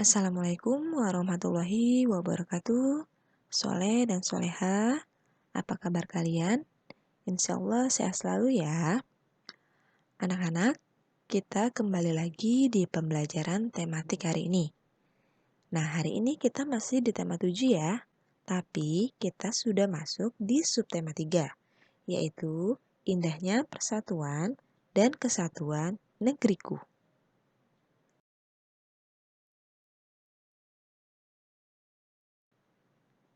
Assalamualaikum warahmatullahi wabarakatuh. Soleh dan soleha, apa kabar kalian? Insya Allah sehat selalu ya. Anak-anak, kita kembali lagi di pembelajaran tematik hari ini. Nah, hari ini kita masih di tema 7 ya, tapi kita sudah masuk di subtema 3, yaitu indahnya persatuan dan kesatuan negeriku.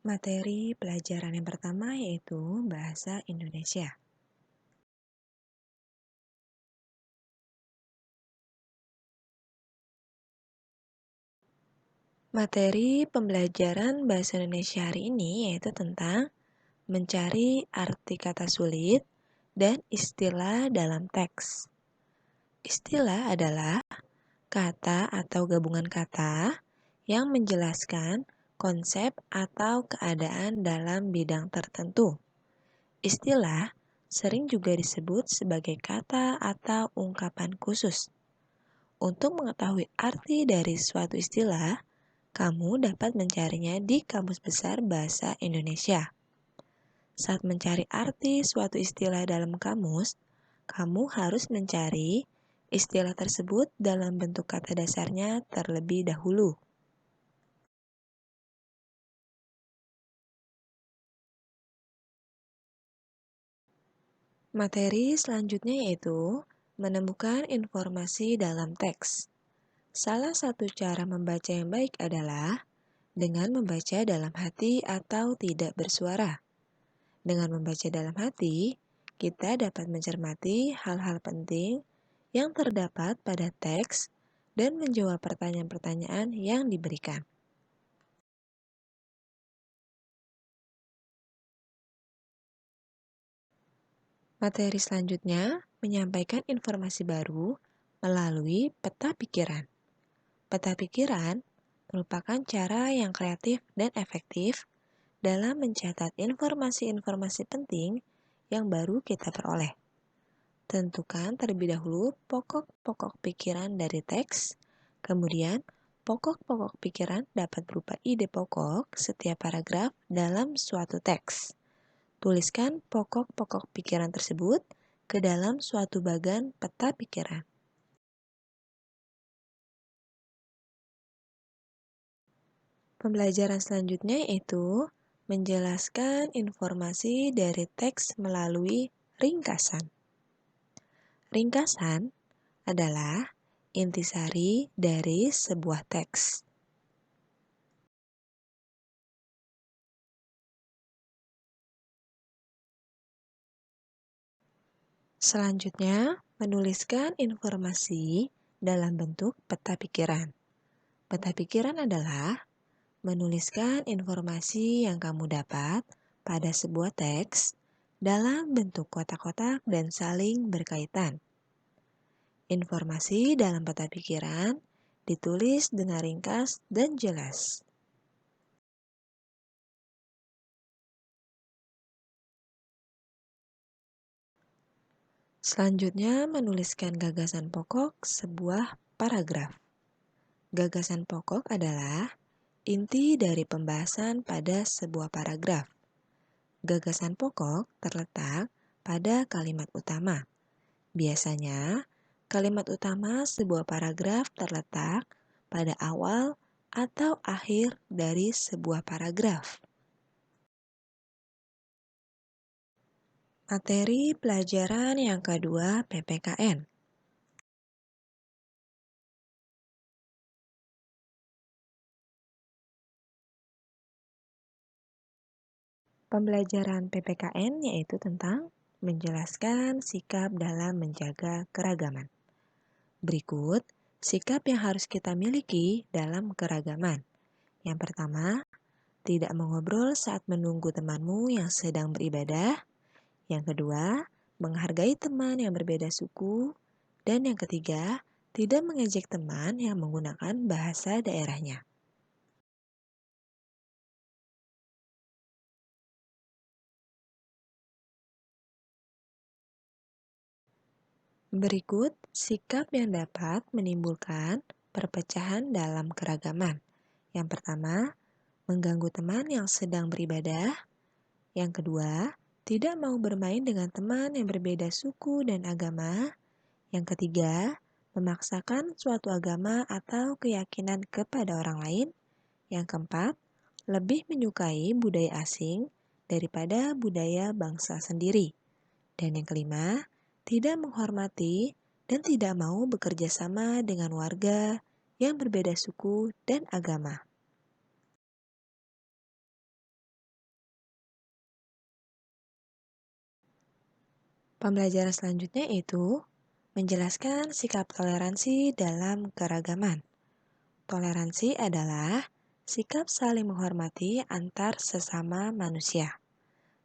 Materi pelajaran yang pertama yaitu bahasa Indonesia. Materi pembelajaran bahasa Indonesia hari ini yaitu tentang mencari arti kata sulit dan istilah dalam teks. Istilah adalah kata atau gabungan kata yang menjelaskan konsep atau keadaan dalam bidang tertentu. Istilah sering juga disebut sebagai kata atau ungkapan khusus. Untuk mengetahui arti dari suatu istilah, kamu dapat mencarinya di Kamus Besar Bahasa Indonesia. Saat mencari arti suatu istilah dalam kamus, kamu harus mencari istilah tersebut dalam bentuk kata dasarnya terlebih dahulu. Materi selanjutnya yaitu menemukan informasi dalam teks. Salah satu cara membaca yang baik adalah dengan membaca dalam hati atau tidak bersuara. Dengan membaca dalam hati, kita dapat mencermati hal-hal penting yang terdapat pada teks dan menjawab pertanyaan-pertanyaan yang diberikan. Materi selanjutnya menyampaikan informasi baru melalui peta pikiran. Peta pikiran merupakan cara yang kreatif dan efektif dalam mencatat informasi-informasi penting yang baru kita peroleh. Tentukan terlebih dahulu pokok-pokok pikiran dari teks, kemudian pokok-pokok pikiran dapat berupa ide pokok setiap paragraf dalam suatu teks. Tuliskan pokok-pokok pikiran tersebut ke dalam suatu bagan peta pikiran. Pembelajaran selanjutnya yaitu menjelaskan informasi dari teks melalui ringkasan. Ringkasan adalah intisari dari sebuah teks. Selanjutnya, menuliskan informasi dalam bentuk peta pikiran. Peta pikiran adalah menuliskan informasi yang kamu dapat pada sebuah teks dalam bentuk kotak-kotak dan saling berkaitan. Informasi dalam peta pikiran ditulis dengan ringkas dan jelas. Selanjutnya, menuliskan gagasan pokok sebuah paragraf. Gagasan pokok adalah inti dari pembahasan pada sebuah paragraf. Gagasan pokok terletak pada kalimat utama. Biasanya, kalimat utama sebuah paragraf terletak pada awal atau akhir dari sebuah paragraf. Materi pelajaran yang kedua PPKN. Pembelajaran PPKN yaitu tentang menjelaskan sikap dalam menjaga keragaman. Berikut sikap yang harus kita miliki dalam keragaman. Yang pertama, tidak mengobrol saat menunggu temanmu yang sedang beribadah. Yang kedua, menghargai teman yang berbeda suku. Dan yang ketiga, tidak mengejek teman yang menggunakan bahasa daerahnya. Berikut sikap yang dapat menimbulkan perpecahan dalam keragaman. Yang pertama, mengganggu teman yang sedang beribadah. Yang kedua, tidak mau bermain dengan teman yang berbeda suku dan agama. Yang ketiga, memaksakan suatu agama atau keyakinan kepada orang lain. Yang keempat, lebih menyukai budaya asing daripada budaya bangsa sendiri. Dan yang kelima, tidak menghormati dan tidak mau bekerja sama dengan warga yang berbeda suku dan agama. Pembelajaran selanjutnya itu menjelaskan sikap toleransi dalam keragaman. Toleransi adalah sikap saling menghormati antar sesama manusia.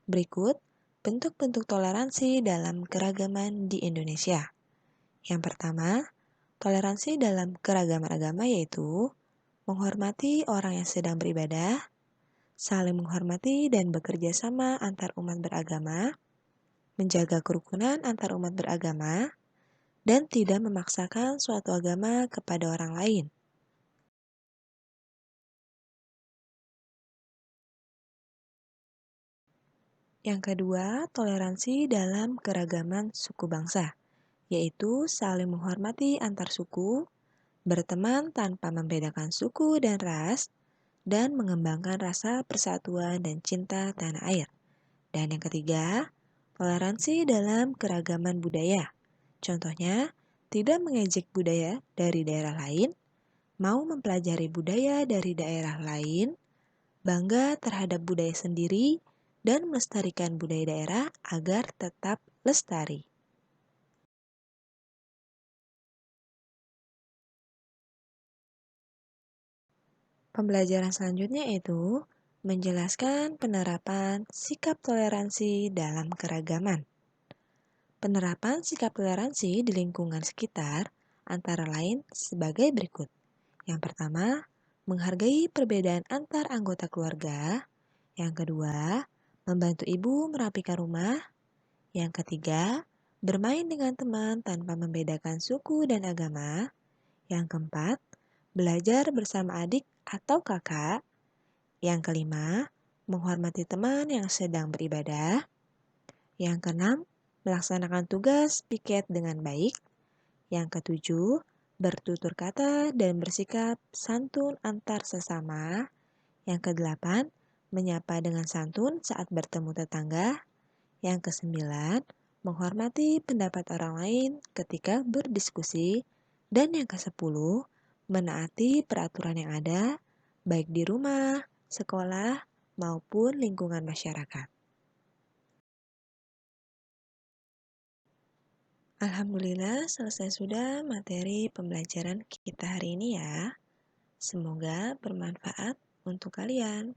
Berikut bentuk-bentuk toleransi dalam keragaman di Indonesia. Yang pertama, toleransi dalam keragaman agama yaitu menghormati orang yang sedang beribadah, saling menghormati dan bekerja sama antar umat beragama, menjaga kerukunan antar umat beragama, dan tidak memaksakan suatu agama kepada orang lain. Yang kedua, toleransi dalam keragaman suku bangsa, yaitu saling menghormati antar suku, berteman tanpa membedakan suku dan ras, dan mengembangkan rasa persatuan dan cinta tanah air. Dan yang ketiga, toleransi dalam keragaman budaya. Contohnya, tidak mengejek budaya dari daerah lain, mau mempelajari budaya dari daerah lain, bangga terhadap budaya sendiri, dan melestarikan budaya daerah agar tetap lestari. Pembelajaran selanjutnya itu menjelaskan penerapan sikap toleransi dalam keragaman. Penerapan sikap toleransi di lingkungan sekitar antara lain sebagai berikut. Yang pertama, menghargai perbedaan antar anggota keluarga. Yang kedua, membantu ibu merapikan rumah. Yang ketiga, bermain dengan teman tanpa membedakan suku dan agama. Yang keempat, belajar bersama adik atau kakak. Yang kelima, menghormati teman yang sedang beribadah. Yang keenam, melaksanakan tugas piket dengan baik. Yang ketujuh, bertutur kata dan bersikap santun antar sesama. Yang kedelapan, menyapa dengan santun saat bertemu tetangga. Yang kesembilan, menghormati pendapat orang lain ketika berdiskusi. Dan yang kesepuluh, menaati peraturan yang ada, baik di rumah, sekolah, maupun lingkungan masyarakat. Alhamdulillah selesai sudah materi pembelajaran kita hari ini ya. Semoga bermanfaat untuk kalian.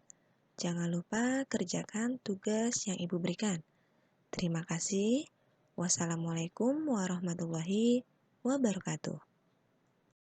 Jangan lupa kerjakan tugas yang Ibu berikan. Terima kasih. Wassalamualaikum warahmatullahi wabarakatuh.